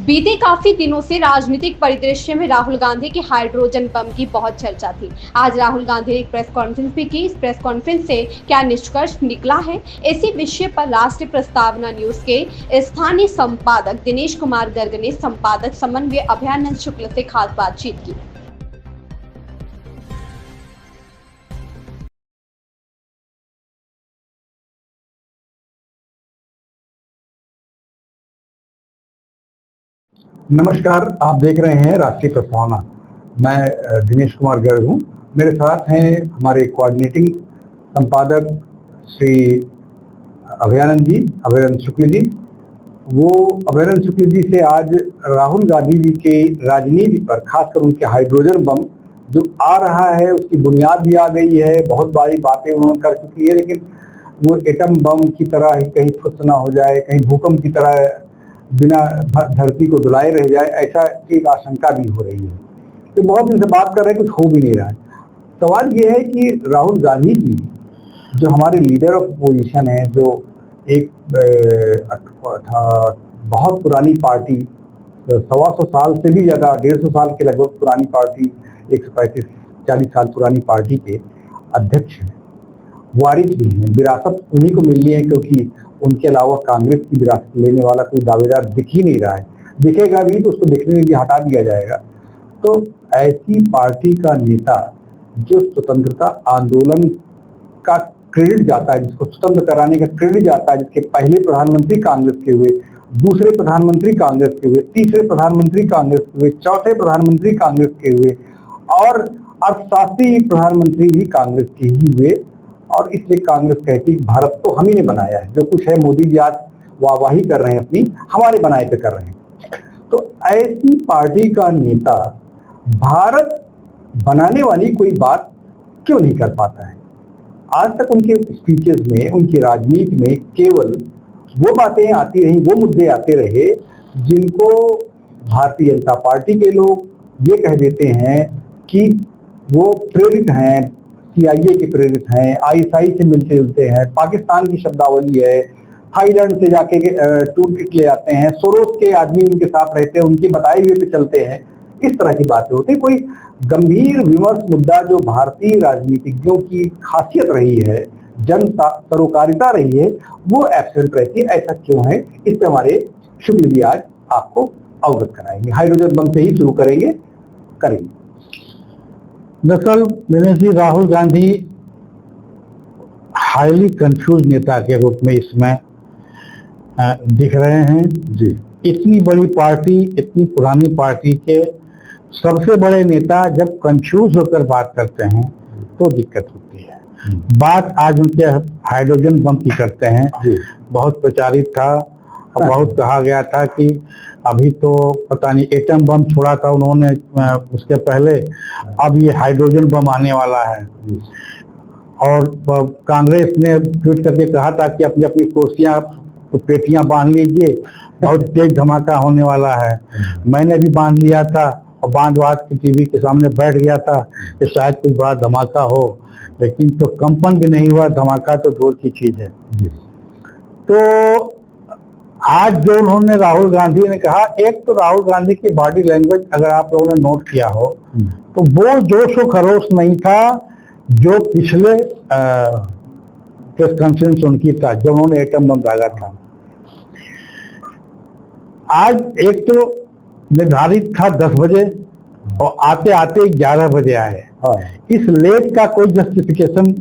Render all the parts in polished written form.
बीते काफी दिनों से राजनीतिक परिदृश्य में राहुल गांधी के हाइड्रोजन बम की बहुत चर्चा थी। आज राहुल गांधी ने एक प्रेस कॉन्फ्रेंस भी की। इस प्रेस कॉन्फ्रेंस से क्या निष्कर्ष निकला है, इसी विषय पर राष्ट्रीय प्रस्तावना न्यूज के स्थानीय संपादक दिनेश कुमार गर्ग ने संपादक समन्वय अभयानंद शुक्ल से खास बातचीत की। नमस्कार, आप देख रहे हैं राष्ट्रीय प्रस्तावना। मैं दिनेश कुमार गर्ग हूँ। मेरे साथ हैं हमारे कोऑर्डिनेटिंग संपादक श्री अभयानंद शुक्ल जी। वो अभयानंद शुक्ल जी से आज राहुल गांधी जी के राजनीति पर, खासकर उनके हाइड्रोजन बम जो आ रहा है उसकी बुनियाद भी आ गई है। बहुत बड़ी बातें उन्होंने कर चुकी है, लेकिन वो एटम बम की तरह कहीं फुस ना हो जाए, कहीं भूकंप की तरह बिना धरती को दुलाए रह जाए, ऐसा एक आशंका भी हो रही है। तो बहुत दिन से बात कर रहे हैं, कुछ हो भी नहीं रहा है। सवाल ये है कि राहुल गांधी जी जो हमारे लीडर ऑफ अपोजिशन है, जो एक बहुत पुरानी पार्टी, 125 साल से भी ज़्यादा, 150 साल के लगभग पुरानी पार्टी, 135-40 साल पुरानी पार्टी के अध्यक्ष हैं, वारिस भी हैं। विरासत उन्हीं को मिलनी है, क्योंकि उनके अलावा कांग्रेस की विरासत लेने वाला कोई दावेदार दिख ही नहीं रहा है। दिखेगा भी तो उसको दिखने में भी हटा दिया जाएगा। तो ऐसी पार्टी का नेता जो स्वतंत्रता आंदोलन का क्रेडिट जाता है, जिसको स्वतंत्र कराने का क्रेडिट जाता है, जिसके पहले प्रधानमंत्री कांग्रेस के हुए, दूसरे प्रधानमंत्री कांग्रेस के हुए, तीसरे प्रधानमंत्री कांग्रेस के हुए, चौथे प्रधानमंत्री कांग्रेस के हुए और अर्थशास्त्री प्रधानमंत्री भी कांग्रेस के ही हुए। और इसलिए कांग्रेस कहती भारत तो हम ही ने बनाया है, जो कुछ है मोदी जी आज वाहवाही कर रहे हैं अपनी, हमारे बनाए पे कर रहे हैं। तो ऐसी पार्टी का नेता भारत बनाने वाली कोई बात क्यों नहीं कर पाता है? आज तक उनके स्पीचेस में, उनकी राजनीति में केवल वो बातें आती रही, वो मुद्दे आते रहे जिनको भारतीय जनता पार्टी के लोग ये कह देते हैं कि वो प्रेरित हैं, CIA के प्रेरित हैं, ISI से मिलते जुलते हैं, पाकिस्तान की शब्दावली है, थाईलैंड से जाके टूल किट ले आते हैं, सोरोस के आदमी उनके साथ रहते हैं, उनके बताए हुए पे चलते हैं। इस तरह की बातें होती। कोई गंभीर विमर्श मुद्दा जो भारतीय राजनीतिज्ञों की खासियत रही है, जन सरोकारिता रही है, वो एब्सेंट रहती है। ऐसा क्यों है, इस पे हमारे शुक्ल जी आज आपको अवगत कराएंगे। हाइड्रोजन बम से ही शुरू करेंगे। दरअसल दिनेश जी, राहुल गांधी हाईली कंफ्यूज नेता के रूप में इसमें दिख रहे हैं जी। इतनी बड़ी पार्टी, इतनी पुरानी पार्टी के सबसे बड़े नेता जब कंफ्यूज होकर बात करते हैं तो दिक्कत होती है। बात आज उनके हाइड्रोजन बम की करते हैं। बहुत प्रचारित था और बहुत कहा गया था कि अभी तो पता नहीं एटम बम छोड़ा था उन्होंने उसके पहले, अब ये हाइड्रोजन बम आने वाला है। और कांग्रेस ने ट्वीट करके कहा था कि अपनी अपनी कुर्सियां, पेटियां बांध लीजिए, बहुत तेज धमाका होने वाला है। मैंने भी बांध लिया था और बांध के टीवी के सामने बैठ गया था कि शायद कोई बड़ा धमाका हो, लेकिन तो कंपन भी नहीं हुआ। धमाका तो दूर की चीज है। तो आज जो उन्होंने राहुल गांधी ने कहा, एक तो राहुल गांधी की बॉडी लैंग्वेज अगर आप लोगों ने नोट किया हो तो वो जोश व खरोश नहीं था जो पिछले प्रेस कॉन्फ्रेंस उनकी था जब उन्होंने एटम बम दागा था। आज एक तो निर्धारित था 10 बजे और आते आते 11 बजे आए। इस लेट का कोई जस्टिफिकेशन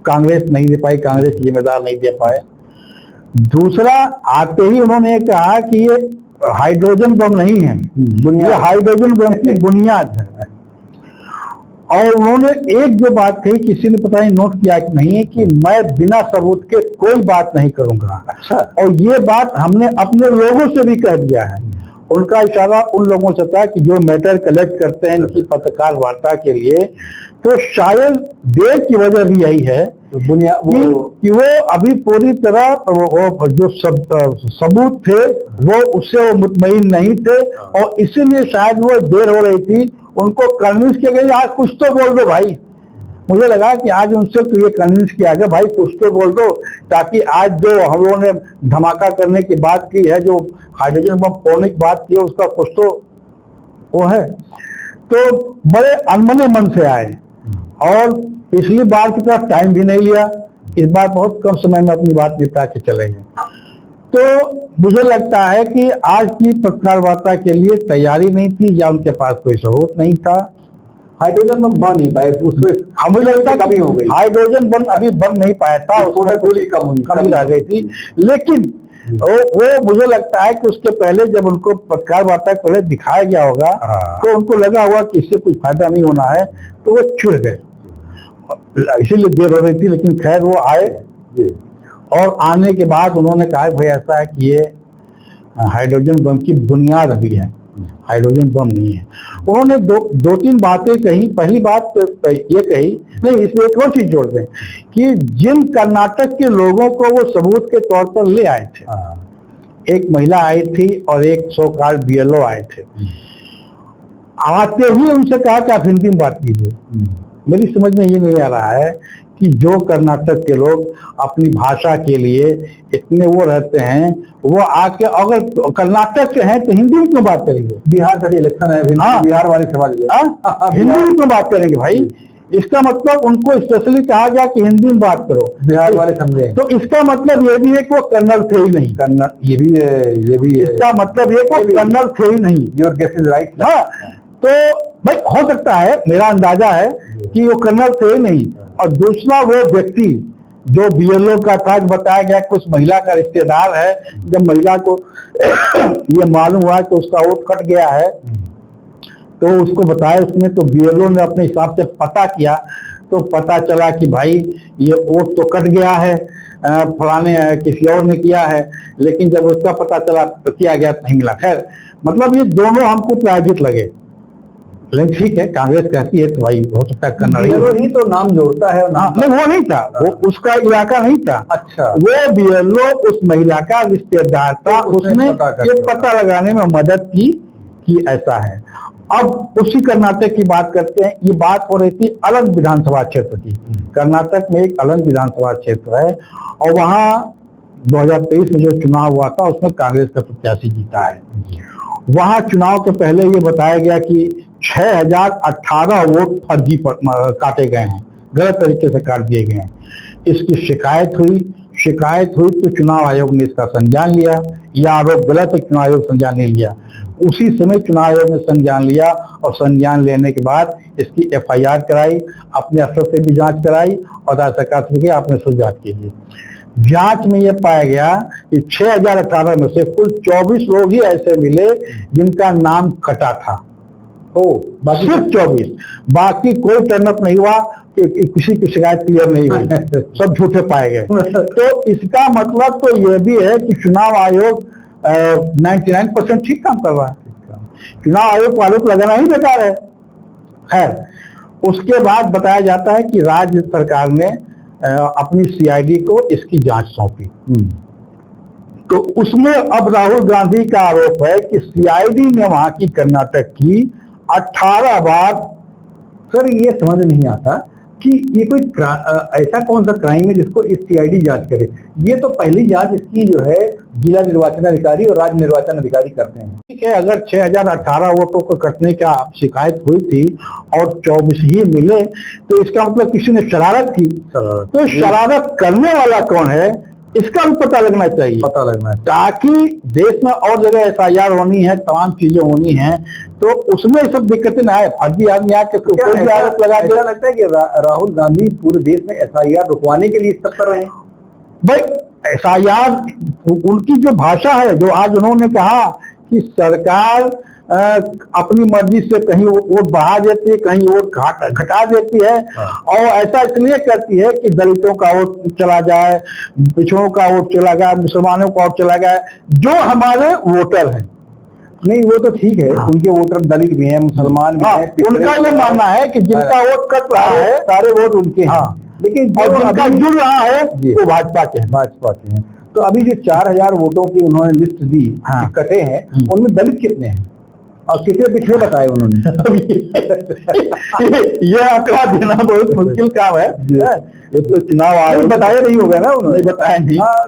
कांग्रेस नहीं दे पाई, कांग्रेस जिम्मेदार नहीं दे पाए। दूसरा, आते ही उन्होंने कहा कि ये हाइड्रोजन बम नहीं है, ये हाइड्रोजन बम की बुनियाद है। और उन्होंने एक जो बात कही, किसी ने पता नहीं नोट किया कि नहीं, है कि मैं बिना सबूत के कोई बात नहीं करूंगा। और ये बात हमने अपने लोगों से भी कह दिया है। उनका इशारा उन लोगों से था कि जो मैटर कलेक्ट करते हैं इनकी पत्रकार वार्ता के लिए, तो शायद देर की वजह भी यही है कि वो अभी पूरी तरह वो जो सबूत थे वो उससे वो मुतमईन नहीं थे और इसीलिए शायद वो देर हो रही थी। उनको कन्विंस किया गया आज कुछ तो बोल दो भाई, मुझे लगा कि आज उनसे तो ये कन्विंस किया गया, भाई कुछ तो बोल दो, ताकि आज जो हम लोगों ने धमाका करने की बात की है, जो हाइड्रोजन बम फोड़ने की बात की है, उसका कुछ तो वो है। तो बड़े अनमने मन से आए और पिछली बार की तरफ टाइम भी नहीं लिया, इस बार बहुत कम समय में अपनी बात निपटा के चले गए। तो मुझे लगता है कि आज की पत्रकार वार्ता के लिए तैयारी नहीं थी या उनके पास कोई सबूत नहीं था। हाइड्रोजन बम बन नहीं पाए, उसमें मुझे लगता है कमी हो गई, हाइड्रोजन बम अभी बन नहीं पाया था, उसमें थोड़ी कमी आ गई थी। लेकिन वो मुझे लगता है कि उसके पहले जब उनको पत्रकार वार्ता के पहले दिखाया गया होगा तो उनको लगा हुआ कि इससे कुछ फायदा नहीं होना है, तो वो चिढ़ गए, इसीलिए देर हो रही थी। लेकिन खैर वो आए और आने के बाद उन्होंने कहा भाई ऐसा है कि ये हाइड्रोजन बम की बुनियाद अभी है, हाइड्रोजन बम नहीं है। उन्होंने दो तीन बातें कही। पहली बात तो ये कही, नहीं इसमें एक और चीज जोड़ दें कि जिन कर्नाटक के लोगों को वो सबूत के तौर पर ले आए थे, एक महिला आई थी और एक सो कॉल्ड बीएलओ आए थे, आते ही उनसे कहा कि आप हिंदी में बात कीजिए। मेरी समझ में ये नहीं आ रहा है कि जो कर्नाटक के लोग अपनी भाषा के लिए इतने वो रहते हैं, वो आके अगर कर्नाटक के हैं तो हिंदी में क्यों बात करेंगे? बिहार का इलेक्शन है, बिहार वाले सवाल हिंदी में क्यों बात करेंगे भाई? इसका मतलब उनको स्पेशली कहा गया कि हिंदी में बात करो, बिहार वाले समझे। तो इसका मतलब ये भी है कि वो कर्नल थे ही नहीं। कर्नल ये भी है, इसका मतलब ये कि कर्नल थे ही नहीं। Your guess is right. हाँ, तो भाई हो सकता है, मेरा अंदाजा है कि वो कर्नल थे ही नहीं। और दूसरा वो व्यक्ति जो बीएलओ का था, बताया गया कि उस महिला का रिश्तेदार है। जब महिला को ये मालूम हुआ कि उसका वोट कट गया है तो उसको बताया उसने, तो बीएलओ ने अपने हिसाब से पता किया तो पता चला कि भाई ये वोट तो कट गया है, फलाने किसी और ने किया है। लेकिन जब उसका पता चला तो किया गया नहीं मिला। खैर मतलब ये दोनों हमको प्रायोजित लगे। लेकिन ठीक है, कांग्रेस कहती है तो भाई हो सकता है बीएलओ ही तो नाम जोड़ता है। नहीं वो नहीं था, वो उसका इलाका नहीं था। अच्छा, वो बीएलओ उस महिला का रिश्तेदार था, उसने ये पता लगाने में मदद की कि ऐसा है। अब उसी कर्नाटक की बात करते हैं। ये बात हो रही थी अलग विधानसभा क्षेत्र की। कर्नाटक में एक अलग विधानसभा क्षेत्र है और वहां 2023 में जो चुनाव हुआ था उसमें कांग्रेस का प्रत्याशी जीता है। वहां चुनाव के पहले ये बताया गया कि 6018 वोट फर्जी काटे गए हैं, गलत तरीके से काट दिए गए हैं। इसकी शिकायत हुई तो चुनाव आयोग ने इसका संज्ञान लिया। यह आरोप गलत है, चुनाव आयोग संज्ञान नहीं लिया। उसी समय चुनाव आयोग ने संज्ञान लिया और संज्ञान लेने के बाद इसकी एफआईआर कराई, अपने अफसर से भी जांच कराई और राज्य सरकार से आपने उसको जांच कीजिए। जांच में यह पाया गया कि 6018 में से कुल 24 लोग ही ऐसे मिले जिनका नाम कटा था। बाकी सिर्फ 24, बाकी कोई टर्नअप नहीं हुआ कि किसी की शिकायत क्लियर नहीं हुई, सब झूठे पाए गए। तो इसका मतलब तो यह भी है कि चुनाव आयोग 99% ठीक काम कर रहा है। चुनाव आयोग वालों को लगाना ही बेकार है। खैर उसके बाद बताया जाता है कि राज्य सरकार ने अपनी सीआईडी को इसकी जांच सौंपी। तो उसमें अब राहुल गांधी का आरोप है कि सीआईडी ने वहां की कर्नाटक की 18 बार। सर ये समझ नहीं आता कि ये कोई ऐसा कौन सा क्राइम है जिसको इस सीआईडी जांच करे। ये तो पहली जांच इसकी जो है जिला निर्वाचन अधिकारी और राज्य निर्वाचन अधिकारी करते हैं। ठीक है, अगर 6018 वोटों को कटने का शिकायत हुई थी और 24 ही मिले तो इसका मतलब किसी ने शरारत की। तो शरारत करने वाला कौन है इसका भी पता लगना चाहिए, ताकि देश में और जगह एफआईआर होनी है, तमाम चीजें होनी है, तो उसमें सब दिक्कतें ना आए। फर्जी आदमी आके आरोप लगा दे। लगता है कि राहुल गांधी पूरे देश में एफआईआर रुकवाने के लिए सब कर रहे हैं। भाई एफआईआर उनकी जो भाषा है, जो आज उन्होंने कहा कि सरकार अपनी मर्जी से कहीं वोट बढ़ा देती है, कहीं वोट घटा देती है। और ऐसा इसलिए करती है कि दलितों का वोट चला जाए, पिछड़ों का वोट चला जाए, मुसलमानों का वोट चला जाए, जो हमारे वोटर हैं। नहीं वो तो ठीक है, उनके वोटर दलित भी हैं, मुसलमान भी हैं। उनका ये मानना है कि जिनका वोट कट रहा है सारे वोट उनके हैं, लेकिन जिनका जुड़ रहा है वो भाजपा के हैं। तो अभी जो 4000 वोटों की उन्होंने लिस्ट दी कटे हैं, उनमें दलित कितने हैं? और कितने पिछड़े बताए उन्होंने? ये आंकड़ा देना बहुत मुश्किल काम है। ये तो चुनाव आयोग बताया नहीं होगा ना उन्होंने। बताया नहीं। हाँ,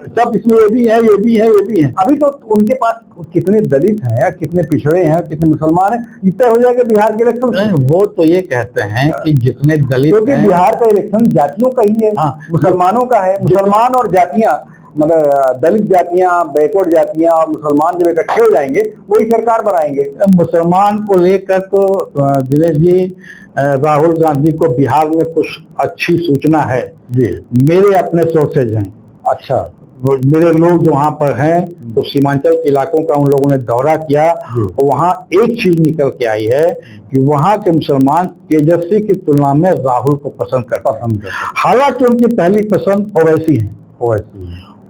सब इसमें ये भी है, ये भी है, ये भी है। अभी तो उनके पास कितने दलित हैं, कितने पिछड़े हैं, कितने मुसलमान हैं, इतना हो जाएगा बिहार के इलेक्शन। वो तो ये कहते हैं कि जितने दलित, क्योंकि बिहार का इलेक्शन जातियों का ही है। हाँ, मुसलमानों का है। मुसलमान और जातियां, मतलब दलित जातियां, बैकवर्ड जातियां और मुसलमान जब इकट्ठे हो जाएंगे वही सरकार बनाएंगे। मुसलमान को लेकर तो दिनेश जी, राहुल गांधी को बिहार में कुछ अच्छी सूचना है जी। मेरे अपने सोर्सेज हैं। अच्छा। मेरे लोग जो वहाँ पर हैं, तो सीमांचल के इलाकों का उन लोगों ने दौरा किया, और वहाँ एक चीज निकल के आई है कि वहाँ के मुसलमान तेजस्वी की तुलना में राहुल को पसंद करते हैं। हालांकि उनकी पहली पसंद ओवैसी है,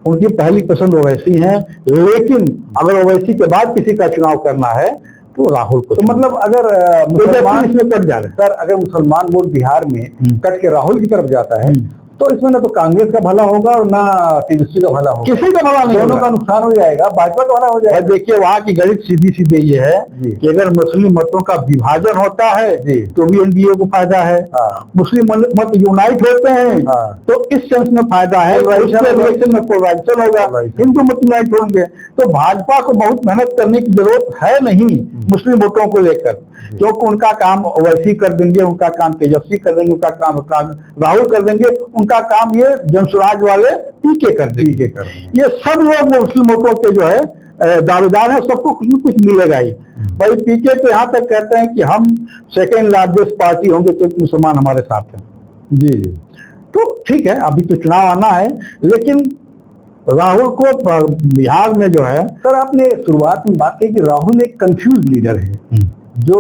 उनकी पहली पसंद ओवैसी है, लेकिन अगर ओवैसी के बाद किसी का चुनाव करना है तो राहुल को। तो मतलब अगर मुसलमान इसमें कट जा रहे हैं सर, अगर मुसलमान वोट बिहार में कट के राहुल की तरफ जाता है तो इसमें ना तो कांग्रेस का भला होगा और ना तेजस्वी का भला होगा, किसी का भला नहीं, दोनों का नुकसान हो जाएगा, भाजपा का भला हो जाएगा। देखिए वहाँ की गणित सीधी सीधी ये है कि अगर मुस्लिम मतों का विभाजन होता है तो भी एनडीए को फायदा है, मुस्लिम मत यूनाइट होते हैं तो इस सेंस में फायदा है, इलेक्शन में पोलराइजेशन होगा, हिंदू मत यूनाइट होंगे। तो भाजपा को बहुत मेहनत करने की जरूरत है नहीं मुस्लिम वोटों को लेकर, क्योंकि उनका काम ओवैसी कर देंगे, उनका काम तेजस्वी कर देंगे, उनका काम राहुल कर देंगे, उनका काम ये जनसुराज वाले पीके कर देंगे। ये सब लोग मुस्लिम वोटों के जो है दावेदार है, सबको कुछ न कुछ मिलेगा ही। भाई पीके तो यहाँ तक कहते हैं कि हम सेकेंड लार्जेस्ट पार्टी होंगे क्योंकि मुसलमान हमारे साथ हैं। जी। तो ठीक है, अभी तो चुनाव आना है, लेकिन राहुल को बिहार में जो है, सर आपने शुरुआत में बात की कि राहुल एक कंफ्यूज लीडर है, जो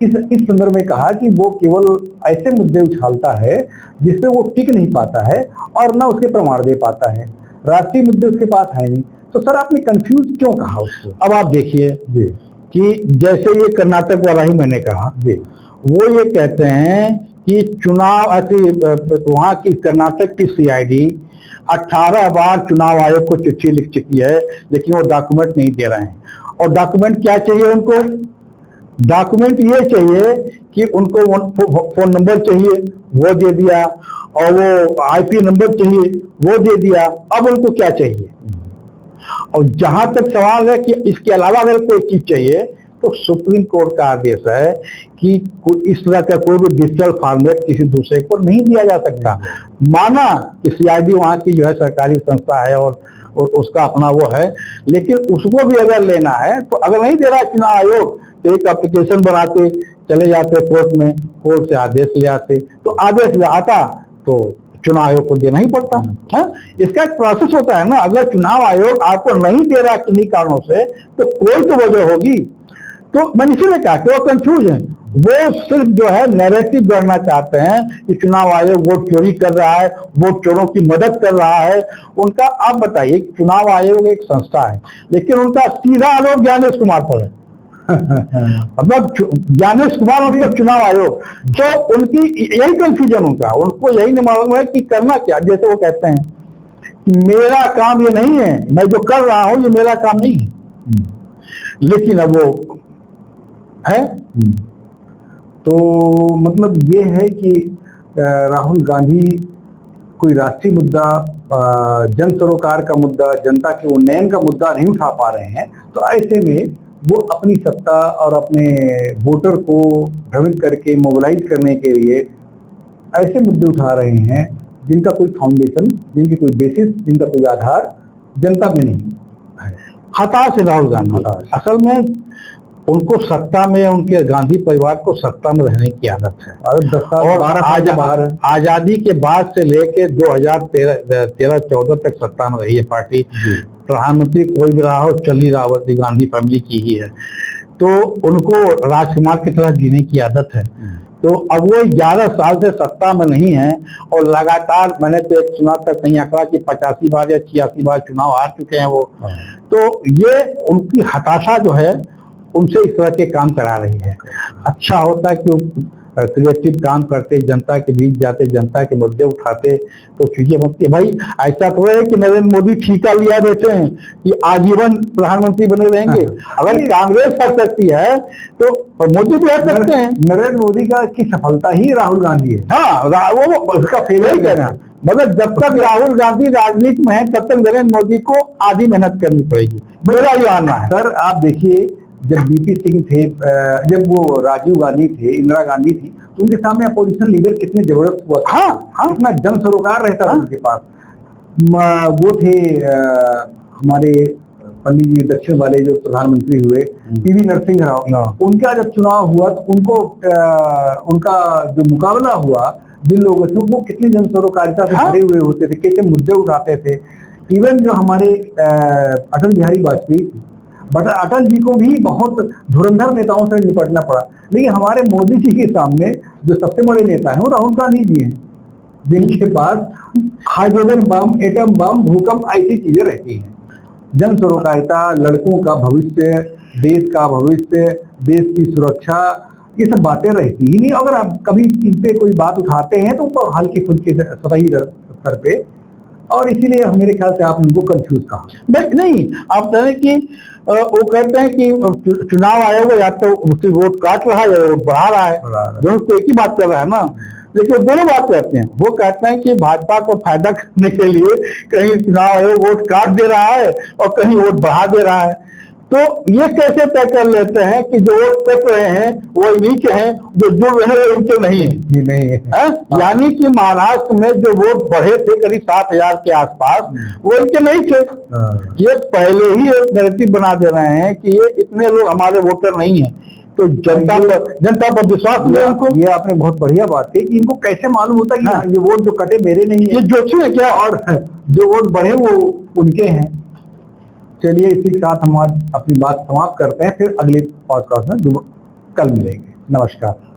इस संदर्भ में कहा कि वो केवल ऐसे मुद्दे उछालता है जिसपे वो टिक नहीं पाता है और ना उसके प्रमाण दे पाता है, राष्ट्रीय मुद्दे उसके पास है नहीं। तो सर आपने कंफ्यूज क्यों कहा उसको? अब आप देखिए कि जैसे ये कर्नाटक वाला ही मैंने कहा, वो ये कहते हैं कि चुनाव वहाँ की कर्नाटक की सीआईडी 18 बार चुनाव आयोग को चिट्ठी लिख चुकी है, लेकिन वो डॉक्यूमेंट नहीं दे रहे हैं। और डॉक्यूमेंट क्या चाहिए उनको? डॉक्यूमेंट ये चाहिए कि उनको फोन नंबर चाहिए, वो दे दिया, और वो आईपी नंबर चाहिए, वो दे दिया। अब उनको क्या चाहिए? और जहां तक सवाल है कि इसके अलावा अगर कोई चीज चाहिए तो सुप्रीम कोर्ट का आदेश है कि इस तरह का कोई भी डिजिटल फॉर्मेट किसी दूसरे को नहीं दिया जा सकता। माना कि सीआईडी वहां की जो है सरकारी संस्था है और उसका अपना वो है, लेकिन उसको भी अगर लेना है तो अगर नहीं दे रहा चुनाव आयोग तो एक एप्लीकेशन बनाते, चले जाते कोर्ट में, कोर्ट से आदेश ले आते, तो आदेश ले आता तो चुनाव आयोग को देना ही पड़ता है। इसका एक प्रोसेस होता है ना। अगर चुनाव आयोग आपको नहीं दे रहा किन्हीं कारणों से तो कोई तो वजह होगी। तो मैंने इसीलिए कहा कि वो कंफ्यूज है, वो सिर्फ जो है नैरेटिव गढ़ना चाहते हैं कि चुनाव आयोग वोट चोरी कर रहा है, वोट चोरों की मदद कर रहा है। उनका आप बताइए, चुनाव आयोग एक संस्था है, लेकिन उनका सीधा आरोप ज्ञानेश कुमार पर है। मतलब ज्ञानेश कुमार मतलब चुनाव आयोग, तो उनकी यही कंफ्यूजन उनको यही नहीं मालूम है कि करना क्या। जैसे वो कहते हैं कि मेरा काम ये नहीं है, मैं जो कर रहा हूं ये मेरा काम नहीं है, लेकिन अब वो है। तो मतलब ये है कि राहुल गांधी कोई राष्ट्रीय मुद्दा, जन सरोकार का मुद्दा, जनता के उन्नयन का मुद्दा नहीं उठा पा रहे हैं, तो ऐसे में वो अपनी सत्ता और अपने वोटर को भ्रमित करके मोबिलाइज करने के लिए ऐसे मुद्दे उठा रहे हैं जिनका कोई फाउंडेशन, जिनकी कोई बेसिस, जिनका कोई आधार जनता में नहीं है। हताश है राहुल गांधी। असल में उनको सत्ता में, उनके गांधी परिवार को सत्ता में रहने की आदत है, और आजादी के बाद से लेके 2013-14 तक सत्ता में रही है पार्टी। प्रधानमंत्री कोई भी रहा हो, चली रावत गांधी फैमिली की ही है, तो उनको राजकुमार की तरह जीने की आदत है। तो अब वो 11 साल से सत्ता में नहीं है और लगातार, मैंने तो एक सुना था कहीं आंकड़ा कि 85 बार या 86 बार चुनाव हार चुके हैं वो। तो ये उनकी हताशा जो है उनसे इस तरह के काम करा रही है। अच्छा होता कि क्रिएटिव काम करते, जनता के बीच जाते, जनता के मुद्दे उठाते, तो चीजें बनती है। भाई ऐसा तो है कि नरेंद्र मोदी ठीका लिया बैठे हैं कि आजीवन प्रधानमंत्री बने रहेंगे। अगर कांग्रेस कर सकती है तो मोदी भी कर सकते हैं। नरेंद्र मोदी की सफलता ही राहुल गांधी है। हाँ, वो उसका फेल ही कहना, मतलब जब तक राहुल गांधी राजनीति में है तब तक नरेंद्र मोदी को आधी मेहनत करनी पड़ेगी, मेरा ये मानना है। सर आप देखिए, जब बीपी सिंह थे, जब वो राजीव गांधी थे, इंदिरा गांधी थी, तो उनके सामने अपोजिशन लीडर कितने जबरदस्त हुआ था। हाँ, कितना जन सरोकार रहता था उनके पास। वो थे हमारे पंडित जी दक्षिण वाले जो प्रधानमंत्री हुए, पीवी नरसिंह राव। उनका जब चुनाव हुआ तो उनका जो मुकाबला हुआ जिन लोगों से, वो कितनी जन सरोकारिता से भरे हुए होते थे, कैसे मुद्दे उठाते थे। इवन जो हमारे अटल बिहारी वाजपेयी थे, बट अटल जी को भी बहुत धुरंधर नेताओं से निपटना पड़ा। लेकिन हमारे मोदी जी के सामने जो सबसे बड़े नेता हैं वो राहुल गांधी जी हैं, जिनके पास हाइड्रोजन बम, एटम बम, भूकंप ऐसी चीजें रहती हैं। जन सरोकारिता, लड़कों का भविष्य, देश का भविष्य, देश की सुरक्षा, ये सब बातें रहती ही नहीं। अगर आप कभी इन पे कोई बात उठाते हैं तो उनको हल्की फुल्की सतही स्तर पे, और इसीलिए मेरे ख्याल से आप उनको कंफ्यूज कहा। नहीं, आप कहें कि वो कहते हैं कि चुनाव आयोग या तो उसकी वोट काट रहा है या वोट बढ़ा रहा है, दोनों तो एक ही बात कर रहा है ना। लेकिन दोनों बात कहते हैं, वो कहते हैं कि भाजपा को फायदा करने के लिए कहीं चुनाव आयोग वोट काट दे रहा है और कहीं वोट बढ़ा दे रहा है। तो ये कैसे तय कर लेते हैं कि जो वोट कट रहे हैं वो इन्हीं के हैं, जो जुड़ रहे हैं उनके नहीं है। यानी कि महाराष्ट्र में जो वोट बढ़े थे करीब 7,000 के आसपास, वो इनके नहीं थे। ये पहले ही एक नैरेटिव बना दे रहे हैं कि ये इतने लोग हमारे वोटर नहीं है, तो जनता पर विश्वास है उनको। ये आपने बहुत बढ़िया बात की कि इनको कैसे मालूम होता है कि ये वोट जो कटे मेरे नहीं है, ये जोशी है क्या, और जो वोट बढ़े वो उनके हैं। चलिए इसी के साथ हम आज अपनी बात समाप्त करते हैं, फिर अगले पॉडकास्ट में कल मिलेंगे। नमस्कार।